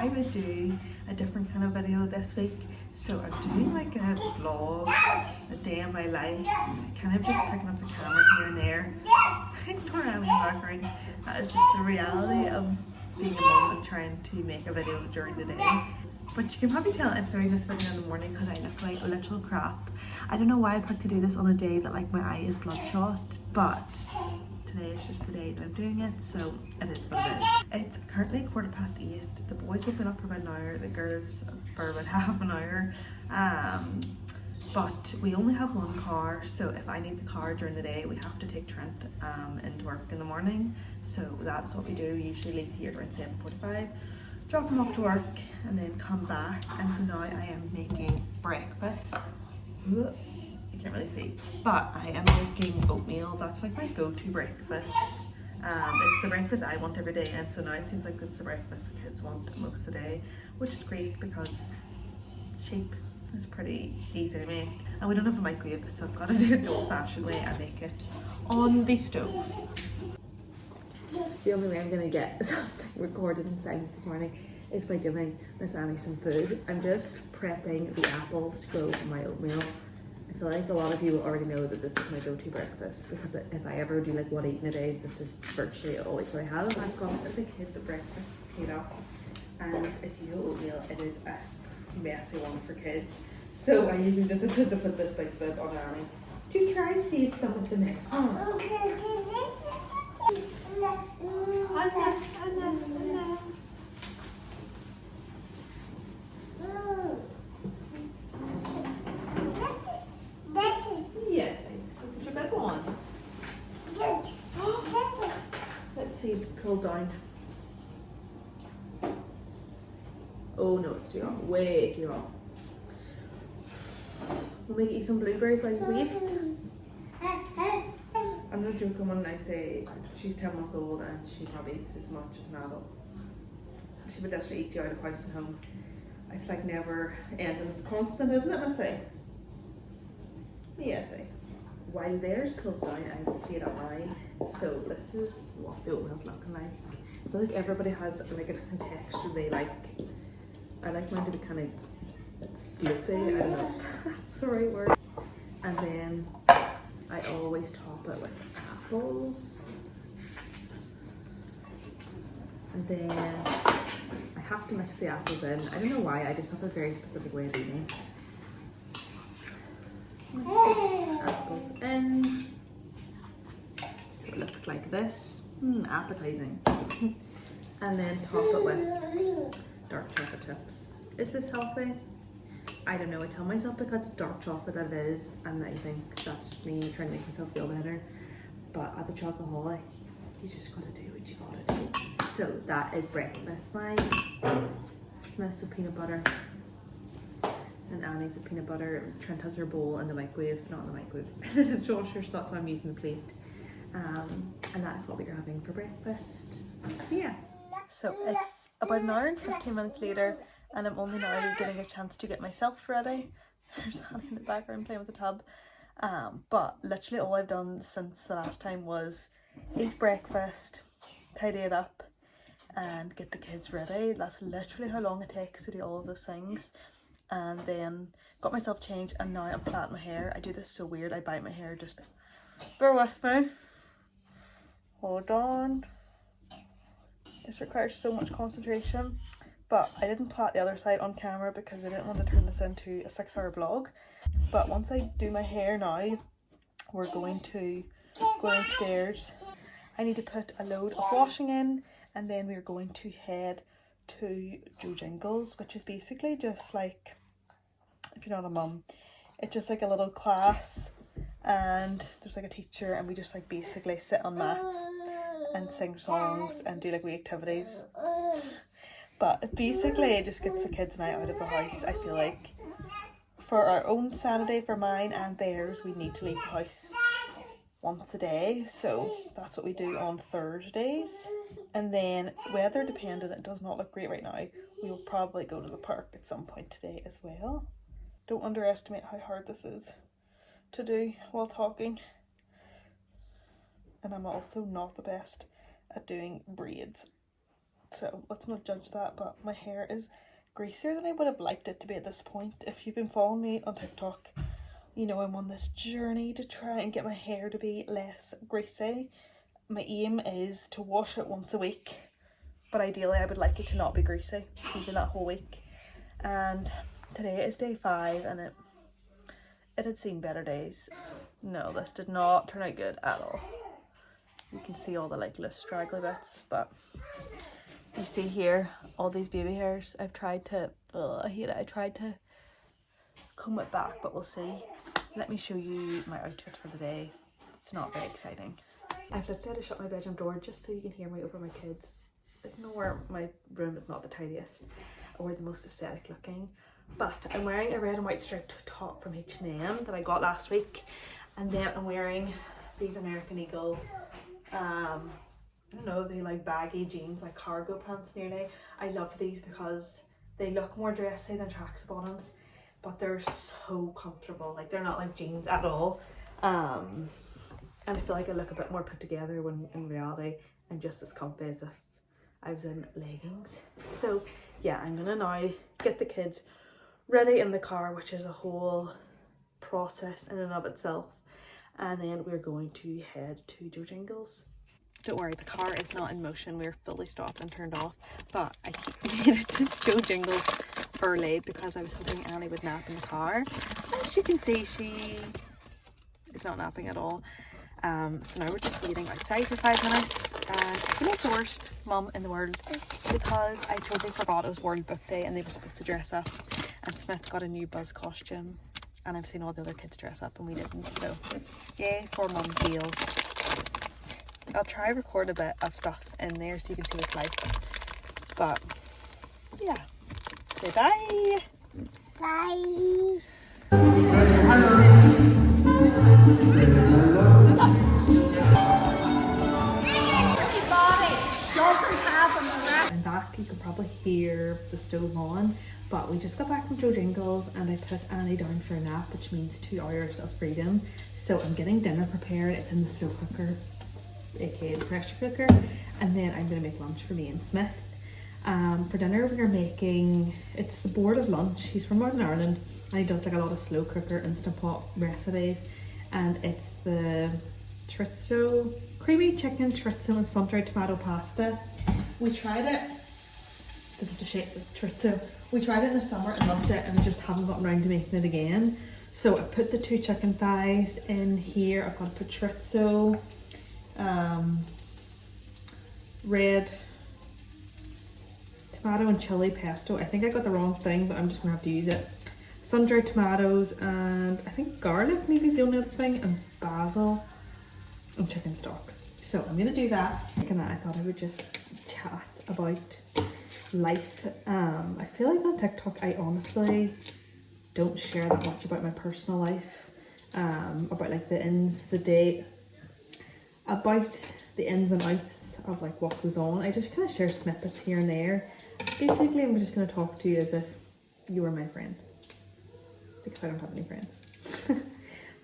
I would do a different kind of video this week. So I'm doing like a vlog, a day in my life, kind of just picking up the camera here and there. Ignore Annie in the background. That is just the reality of being a mom and trying to make a video during the day. But you can probably tell I'm starting this video in the morning because I look like literal crap. I don't know why I picked to do this on a day that like my eye is bloodshot, but today is just the day that I'm doing it, so it is what it is. It's currently 8:15. The boys have been up for about an hour, the girls for about half an hour. But we only have one car, so if I need the car during the day, we have to take Trent into work in the morning. So that's what we do. We usually leave here around 7:45, drop him off to work, and then come back. And so now I am making breakfast. You can't really see, but I am making oatmeal. That's like my go-to breakfast. It's the breakfast I want every day, and so now it seems like it's the breakfast the kids want most of the day, which is great because it's cheap. It's pretty easy to make, and we don't have a microwave, so I've got to do it the old-fashioned way and make it on the stove. The only way I'm gonna get something recorded in silence this morning is by giving Miss Annie some food. I'm just prepping the apples to go in my oatmeal. I feel like a lot of you will already know that this is my go-to breakfast, because if I ever do like what I eat in a day, this is virtually always what I have. I've got the kids' breakfast made up, and if you know oatmeal, it is a messy one for kids. So I usually just have to put this big bit on Annie to try and save some of the mess. Yes, put your bed on. Let's see if it's cooled down. Oh no, it's too hot. Way too hot. We'll make you some blueberries while you wait. I'm not joking when I say she's 10 months old and she probably eats as much as an adult. She would actually eat you out of house and home. It's like never ending. It's constant, isn't it, Missy? Yes, while theirs cools down, I will heat up mine. So this is what the oatmeal's looking like. I feel like everybody has like a different texture they like. I like mine to be kind of gloopy. I don't know if that's the right word. And then I always top it with apples. And then I have to mix the apples in. I don't know why, I just have a very specific way of eating. Apples in. So it looks like this. Appetizing. And then top it with dark chocolate chips. Is this healthy? I don't know. I tell myself because it's dark chocolate that it is, and I think that's just me trying to make myself feel better. But as a chocoholic, you just gotta do what you gotta do. So that is breakfast. Mine, Smith's with peanut butter, and Annie's with peanut butter. Trent has her bowl in the microwave, not in the microwave. It is a dishwasher, so that's why I'm using the plate. And that's what we're having for breakfast. So yeah. So it's about an hour and 15 minutes later, and I'm only now getting a chance to get myself ready. There's Annie in the background playing with the tub. But literally all I've done since the last time was eat breakfast, tidy it up, and get the kids ready. That's literally how long it takes to do all of those things. And then got myself changed, and now I'm plaiting my hair. I do this so weird, I bite my hair, just bear with me. Hold on. This requires so much concentration. But I didn't plait the other side on camera because I didn't want to turn this into a 6-hour vlog. But once I do my hair now, we're going to go downstairs. I need to put a load of washing in, and then we're going to head to Joe Jingles, which is basically just like, if you're not a mum, it's just like a little class, and there's like a teacher, and we just like basically sit on mats and sing songs and do like wee activities. But basically it just gets the kids and I out of the house. I feel like for our own sanity, for mine and theirs, we need to leave the house once a day. So that's what we do on Thursdays. And then weather dependent, it does not look great right now. We will probably go to the park at some point today as well. Don't underestimate how hard this is to do while talking. And I'm also not the best at doing braids. So let's not judge that, but my hair is greasier than I would have liked it to be at this point. If you've been following me on TikTok, you know I'm on this journey to try and get my hair to be less greasy. My aim is to wash it once a week, but ideally I would like it to not be greasy even that whole week. And today is day 5 and it had seen better days. No, this did not turn out good at all. You can see all the like loose straggly bits, but you see here all these baby hairs. I've tried to, I hate it, I tried to comb it back, but we'll see. Let me show you my outfit for the day. It's not very exciting. I've literally had to shut my bedroom door just so you can hear me over my kids. Ignore my room is not the tidiest or the most aesthetic looking, but I'm wearing a red and white striped top from H&M that I got last week, and then I'm wearing these American Eagle I don't know, they like baggy jeans, like cargo pants nearly. I love these because they look more dressy than tracksuit bottoms, but they're so comfortable. Like they're not like jeans at all. And I feel like I look a bit more put together when in reality I'm just as comfy as if I was in leggings. So yeah, I'm gonna now get the kids ready in the car, which is a whole process in and of itself. And then we're going to head to Joe Jingles. Don't worry, the car is not in motion. We're fully stopped and turned off. But I made it to Joe Jingles early because I was hoping Annie would nap in the car. As you can see, she is not napping at all. So now we're just waiting outside for 5 minutes. And I feel like the worst mum in the world because I totally forgot it was World Book Day and they were supposed to dress up. And Smith got a new Buzz costume. And I've seen all the other kids dress up and we didn't, so yay for mum feels. I'll try record a bit of stuff in there so you can see what it's like. But yeah, say bye. Bye. I'm back, you can probably hear the stove on. But we just got back from Joe Jingles and I put Annie down for a nap, which means 2 hours of freedom. So I'm getting dinner prepared. It's in the slow cooker, aka the pressure cooker. And then I'm going to make lunch for me and Smith. For dinner we are making, it's the Board of Lunch. He's from Northern Ireland and he does like a lot of slow cooker Instant Pot recipes. And it's the chorizo, creamy chicken chorizo and sun-dried tomato pasta. We tried it. Just have to shake the chorizo. We tried it in the summer and loved it and we just haven't gotten around to making it again. So I put the 2 chicken thighs in here. I've got to put chorizo, red tomato and chili pesto. I think I got the wrong thing, but I'm just gonna have to use it. Sun-dried tomatoes and I think garlic maybe is the only other thing, and basil and chicken stock. So I'm gonna do that. And I thought I would just chat about life. I feel like on TikTok I honestly don't share that much about my personal life, about like the ins, the day, about the ins and outs of like what goes on. I just kind of share snippets here and there. Basically I'm just going to talk to you as if you were my friend, because I don't have any friends.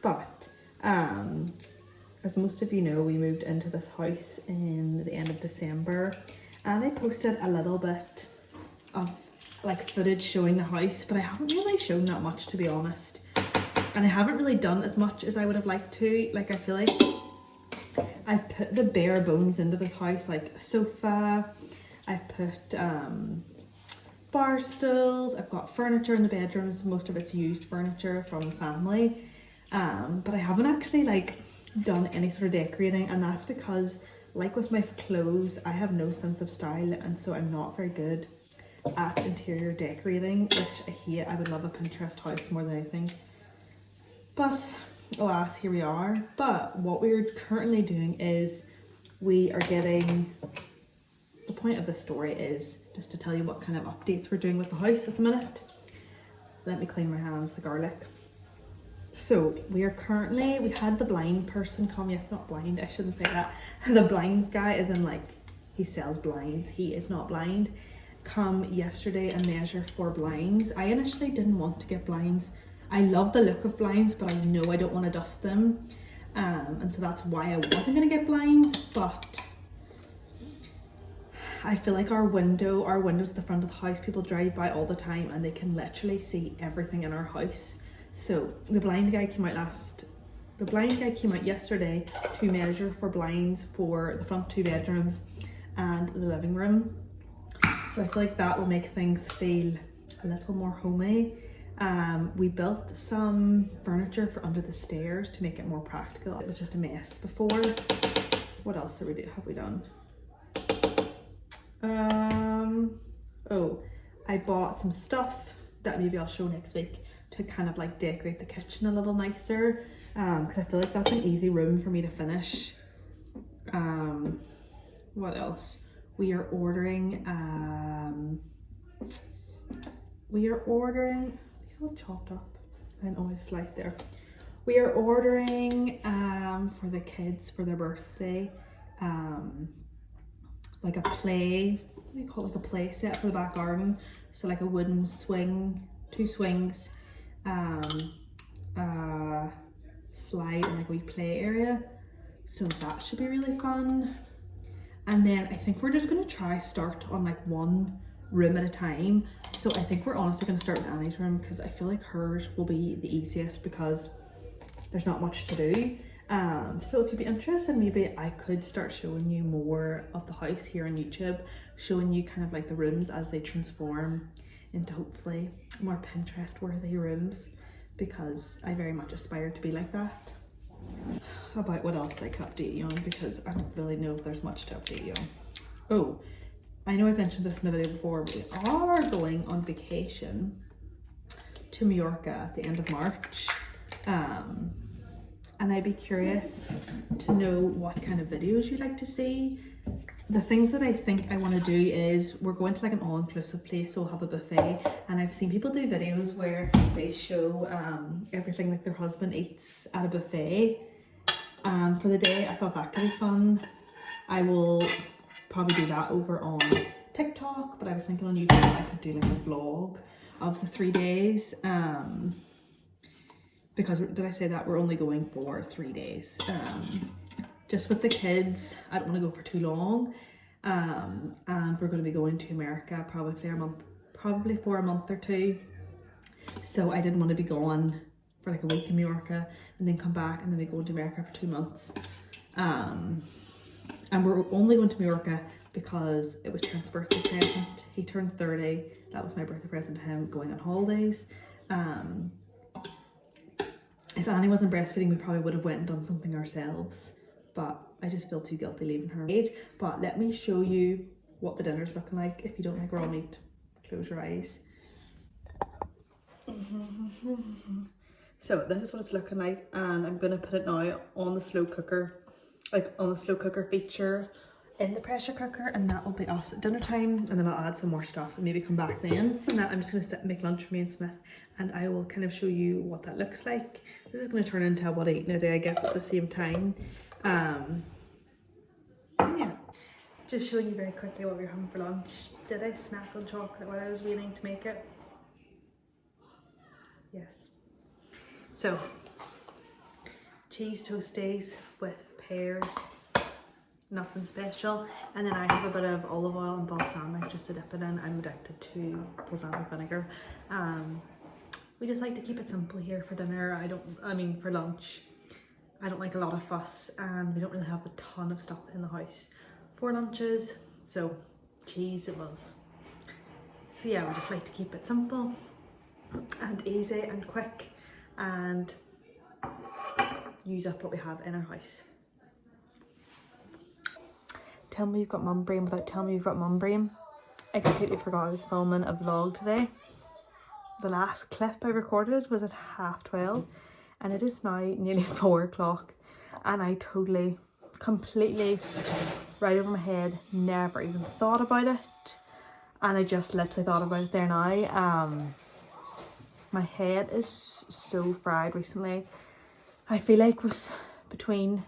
But as most of you know, we moved into this house in the end of December. And I posted a little bit of like footage showing the house, but I haven't really shown that much, to be honest. And I haven't really done as much as I would have liked to. Like I feel like I've put the bare bones into this house, like a sofa, I've put bar stools, I've got furniture in the bedrooms, most of it's used furniture from the family. But I haven't actually like done any sort of decorating, and that's because like with my clothes, I have no sense of style, and so I'm not very good at interior decorating, which I hate. I would love a Pinterest house more than anything. But alas, here we are. But what we're currently doing is we are getting, the point of this story is just to tell you what kind of updates we're doing with the house at the minute. Let me clean my hands, the garlic. So we are currently, we had the blind person come, yes, not blind, I shouldn't say that. The blinds guy is in like, he sells blinds, he is not blind, come yesterday and measure for blinds. I initially didn't want to get blinds. I love the look of blinds, but I know I don't want to dust them. And so that's why I wasn't going to get blinds, but I feel like our windows at the front of the house, people drive by all the time and they can literally see everything in our house. So the blind guy came out yesterday to measure for blinds for the front 2 bedrooms and the living room. So I feel like that will make things feel a little more homey. We built some furniture for under the stairs to make it more practical. It was just a mess before. What else have we done? Oh, I bought some stuff that maybe I'll show next week to kind of like decorate the kitchen a little nicer, because I feel like that's an easy room for me to finish. What else? We are ordering these all chopped up and always sliced there. We are ordering for the kids for their birthday like a play, what do you call it, like a play set for the back garden. So like a wooden swing, 2 swings, slide and like a wee play area. So that should be really fun. And then I think we're just gonna try start on like 1 room at a time. So I think we're honestly gonna start with Annie's room because I feel like hers will be the easiest because there's not much to do. So if you'd be interested, maybe I could start showing you more of the house here on YouTube, showing you kind of like the rooms as they transform into hopefully more Pinterest worthy rooms, because I very much aspire to be like that. About what else I could update you on, because I don't really know if there's much to update you on. Oh, I know I've mentioned this in a video before, but we are going on vacation to Mallorca at the end of March. And I'd be curious to know what kind of videos you'd like to see. The things that I think I want to do is we're going to like an all-inclusive place, so we'll have a buffet, and I've seen people do videos where they show everything like their husband eats at a buffet for the day. I thought that could be fun. I will probably do that over on TikTok, but I was thinking on YouTube I could do like a vlog of the 3 days. Because did I say that we're only going for 3 days? Just with the kids, I don't want to go for too long. And we're going to be going to America probably for a month or 2. So I didn't want to be gone for like a week in Mallorca and then come back and then we go to America for 2 months. And we're only going to Mallorca because it was Trent's birthday present. He turned 30. That was my birthday present to him, going on holidays. If Annie wasn't breastfeeding, we probably would have went and done something ourselves, but I just feel too guilty leaving her age. But let me show you what the dinner's looking like. If you don't think we're all neat, close your eyes. So this is what it's looking like, and I'm gonna put it now on the slow cooker, like on the slow cooker feature in the pressure cooker, and that will be us at dinner time, and then I'll add some more stuff and maybe come back then. And that I'm just going to sit and make lunch for me and Smith, and I will kind of show you what that looks like. This is going to turn into what I eat in a day, I guess, at the same time. Yeah, just showing you very quickly what we're having for lunch. Did I snack on chocolate while I was waiting to make it? Yes. So, cheese toasties with pears. Nothing special, and then I have a bit of olive oil and balsamic just to dip it in. I'm addicted to balsamic vinegar. We just like to keep it simple here for dinner. For lunch. I don't like a lot of fuss, and we don't really have a ton of stuff in the house for lunches, so cheese it was. So yeah, we just like to keep it simple and easy and quick and use up what we have in our house. Tell me you've got mum brain without telling me you've got mum brain. I completely forgot I was filming a vlog today. The last clip I recorded was at 12:30 and it is now nearly 4 o'clock, and I totally, completely, right over my head, never even thought about it, and I just literally thought about it there now. My head is so fried recently. I feel like between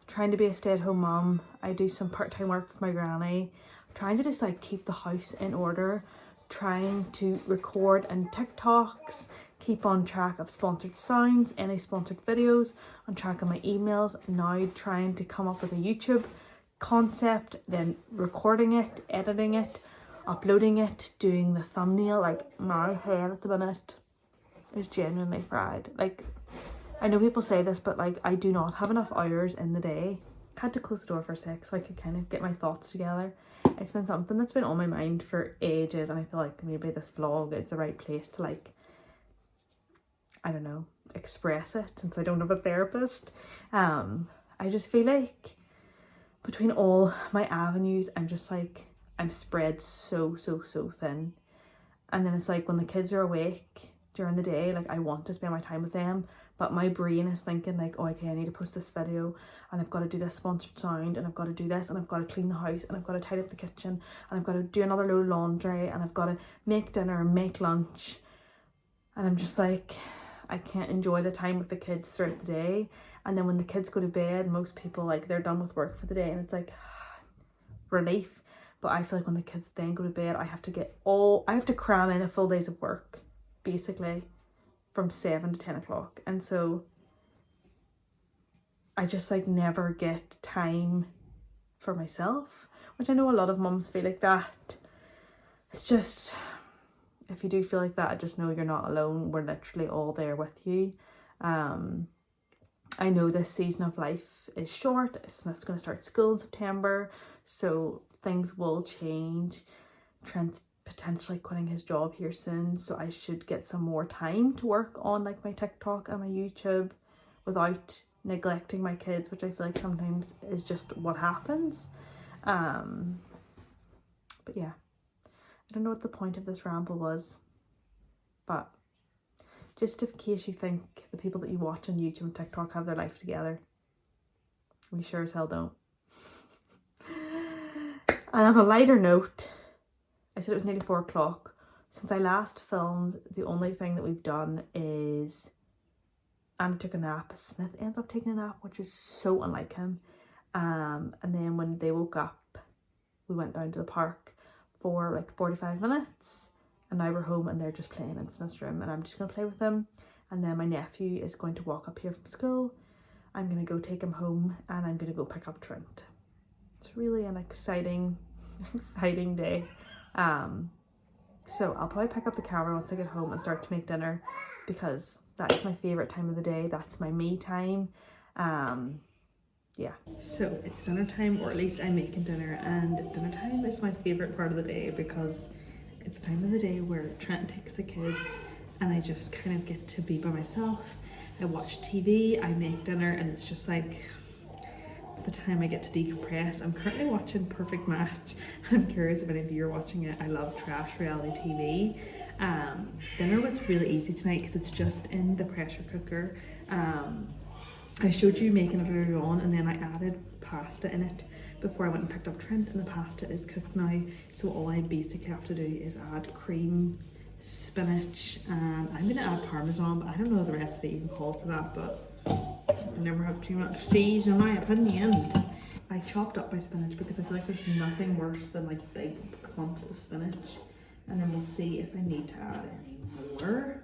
trying to be a stay-at-home mum, I do some part-time work with my granny, trying to just like keep the house in order, trying to record and TikToks, keep on track of sponsored sounds, any sponsored videos, on track of my emails, now trying to come up with a YouTube concept, then recording it, editing it, uploading it, doing the thumbnail. Like, my head at the minute is genuinely fried. Like, I know people say this, but like, I do not have enough hours in the day. I had to close the door for a sec so I could kind of get my thoughts together. It's been something that's been on my mind for ages, and I feel like maybe this vlog is the right place to, like, I don't know, express it, since I don't have a therapist. I just feel like between all my avenues, I'm spread so thin. And then it's like, when the kids are awake during the day, like, I want to spend my time with them, but my brain is thinking like, oh, okay, I need to post this video, and I've got to do this sponsored sound, and I've got to do this, and I've got to clean the house, and I've got to tidy up the kitchen, and I've got to do another load of laundry, and I've got to make dinner and make lunch. And I'm just like, I can't enjoy the time with the kids throughout the day. And then when the kids go to bed, most people, like, they're done with work for the day, and it's like relief. But I feel like when the kids then go to bed, I have to cram in a full day's of work, basically, from 7 to 10 o'clock. And so I just, like, never get time for myself, which I know a lot of mums feel like that. It's just, if you do feel like that, just know you're not alone. We're literally all there with you. I know this season of life is short. Smith's going to start school in September, so things will change. Trent's potentially quitting his job here soon, so I should get some more time to work on, like, my TikTok and my YouTube without neglecting my kids, which I feel like sometimes is just what happens. But yeah, I don't know what the point of this ramble was, but just in case you think the people that you watch on YouTube and TikTok have their life together, we sure as hell don't. And on a lighter note, I said it was nearly 4 o'clock. Since I last filmed, the only thing that we've done is Anna took a nap. Smith ended up taking a nap, which is so unlike him. And then when they woke up, we went down to the park for like 45 minutes. And now we're home and they're just playing in Smith's room. And I'm just going to play with them. And then my nephew is going to walk up here from school. I'm going to go take him home and I'm going to go pick up Trent. It's really an exciting day. So I'll probably pick up the camera once I get home and start to make dinner, because that's my favorite time of the day. That's my me time. Yeah. So it's dinner time, or at least I'm making dinner, and dinner time is my favorite part of the day because it's time of the day where Trent takes the kids and I just kind of get to be by myself. I watch TV, I make dinner, and it's just like the time I get to decompress. I'm currently watching Perfect Match. I'm curious if any of you are watching it. I love trash reality TV. Dinner was really easy tonight because it's just in the pressure cooker. I showed you making it earlier on, and then I added pasta in it before I went and picked up Trent, and the pasta is cooked now. So all I basically have to do is add cream, spinach, and I'm gonna add parmesan, but I don't know the recipe even calls for that, but I never have too much cheese in my opinion. I chopped up my spinach because I feel like there's nothing worse than like big clumps of spinach, and then we'll see if I need to add any more.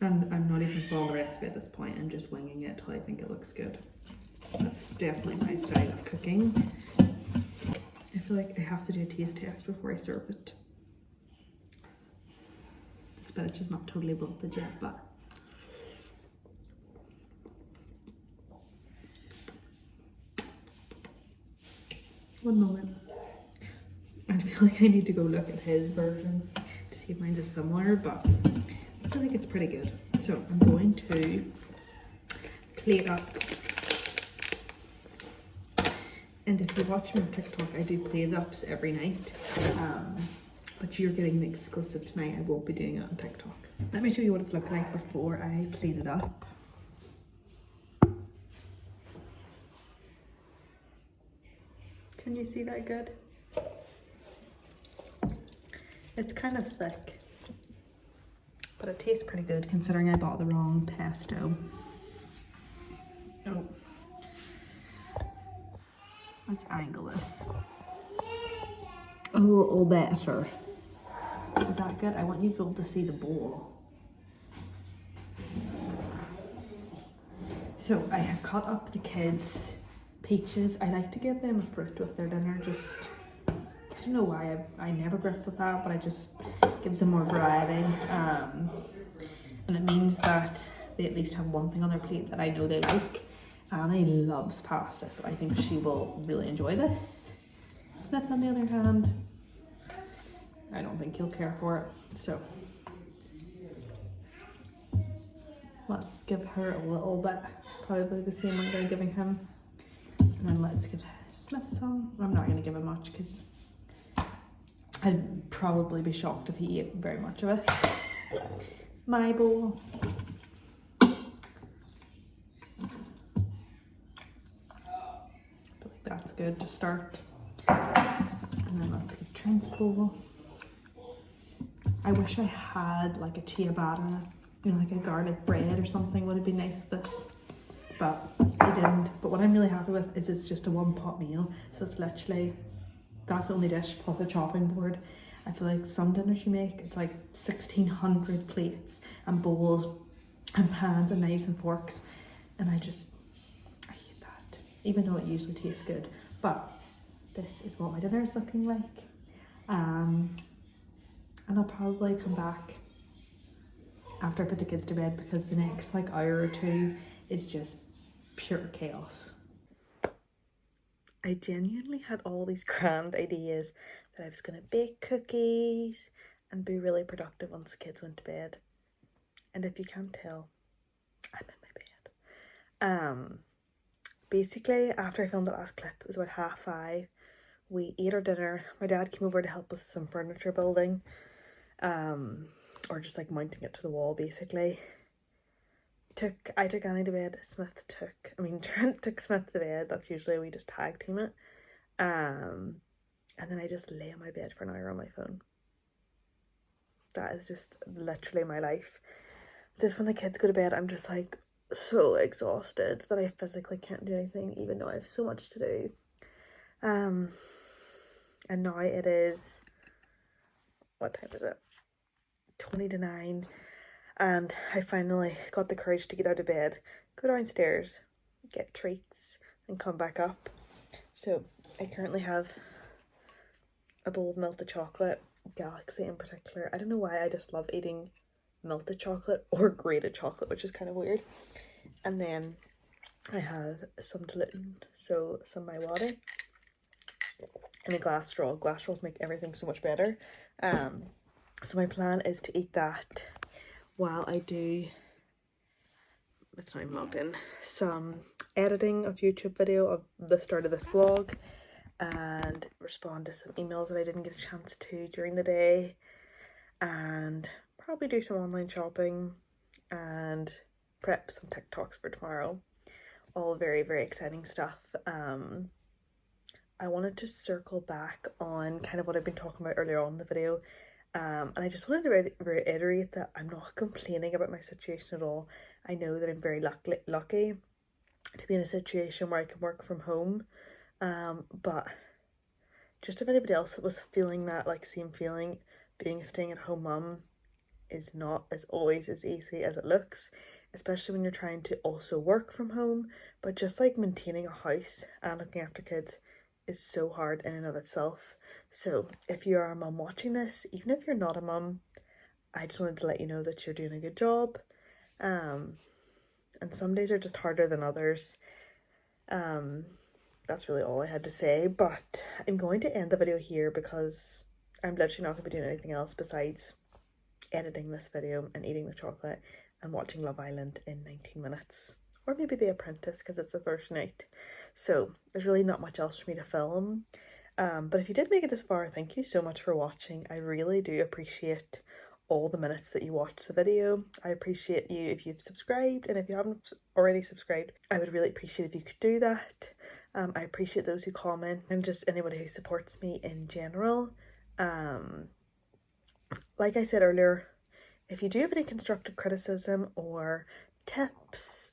And I'm not even following the recipe at this point, I'm just winging it till I think it looks good. That's definitely my style of cooking. I feel like I have to do a taste test before I serve it. The spinach is not totally wilted yet, but one moment. I feel like I need to go look at his version to see if mine's is similar, but I feel like it's pretty good. So I'm going to plate up. And if you watch me on TikTok, I do plate ups every night. But you're getting the exclusive tonight. I won't be doing it on TikTok. Let me show you what it's looked like before I plate it up. Can you see that good? It's kind of thick, but it tastes pretty good considering I bought the wrong pesto. Oh. Let's angle this a little better. Is that good? I want you to be able to see the bowl. So I have cut up the kids' peaches. I like to give them a fruit with their dinner. Just, I don't know why I never grip with that, but I just gives them more variety. And it means that they at least have one thing on their plate that I know they like. Annie loves pasta, so I think she will really enjoy this. Smith, on the other hand, I don't think he'll care for it. So let's give her a little bit, probably the same amount I'm giving him. And then let's give Smith some. I'm not going to give him much because I'd probably be shocked if he ate very much of it. My bowl. That's good to start. And then let's give Trent's bowl. I wish I had like a ciabatta, you know, like a garlic bread or something would have been nice with this. But I didn't. But what I'm really happy with is it's just a one pot meal. So it's literally, that's the only dish plus a chopping board. I feel like some dinners you make, it's like 1,600 plates and bowls and pans and knives and forks. And I hate that. Even though it usually tastes good. But this is what my dinner is looking like. And I'll probably come back after I put the kids to bed because the next like hour or two is just pure chaos. I genuinely had all these grand ideas that I was going to bake cookies and be really productive once the kids went to bed. And if you can't tell, I'm in my bed. Basically, after I filmed the last clip, it was about 5:30. We ate our dinner. My dad came over to help with some furniture building. Or just like mounting it to the wall, basically. I took Annie to bed. Trent took Smith to bed. That's usually we just tag team it. And then I just lay on my bed for an hour on my phone. That is just literally my life. Just when the kids go to bed, I'm just like so exhausted that I physically can't do anything, even though I have so much to do. And now it is, what time is it? 8:50, and I finally got the courage to get out of bed, go downstairs, get treats, and come back up. So I currently have a bowl of melted chocolate, Galaxy in particular. I don't know why, I just love eating melted chocolate or grated chocolate, which is kind of weird. And then I have some Gluten, so some My Wadi, and a glass straw. Glass straws make everything so much better. So my plan is to eat that while I do, it's not even logged in, some editing of YouTube video of the start of this vlog and respond to some emails that I didn't get a chance to during the day, and probably do some online shopping and prep some TikToks for tomorrow. All very, very exciting stuff. I wanted to circle back on kind of what I've been talking about earlier on in the video. And I just wanted to reiterate that I'm not complaining about my situation at all. I know that I'm very lucky to be in a situation where I can work from home. But just if anybody else was feeling that like same feeling, being a staying at home mum is not as always as easy as it looks, especially when you're trying to also work from home. But just like maintaining a house and looking after kids is so hard in and of itself. So if you are a mum watching this, even if you're not a mum, I just wanted to let you know that you're doing a good job. And some days are just harder than others. That's really all I had to say, but I'm going to end the video here because I'm literally not going to be doing anything else besides editing this video and eating the chocolate and watching Love Island in 19 minutes. Or maybe The Apprentice because it's a Thursday night. So there's really not much else for me to film. But if you did make it this far, thank you so much for watching. I really do appreciate all the minutes that you watched the video. I appreciate you if you've subscribed, and if you haven't already subscribed, I would really appreciate if you could do that. I appreciate those who comment and just anybody who supports me in general. Like I said earlier, if you do have any constructive criticism or tips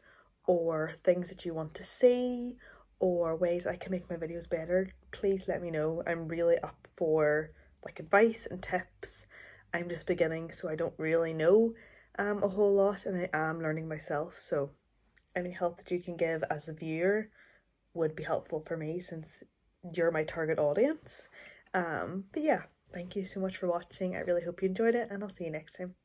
or things that you want to see or ways I can make my videos better, please let me know. I'm really up for like advice and tips. I'm just beginning, so I don't really know a whole lot, and I am learning myself, so any help that you can give as a viewer would be helpful for me since you're my target audience. But yeah, thank you so much for watching. I really hope you enjoyed it, and I'll see you next time.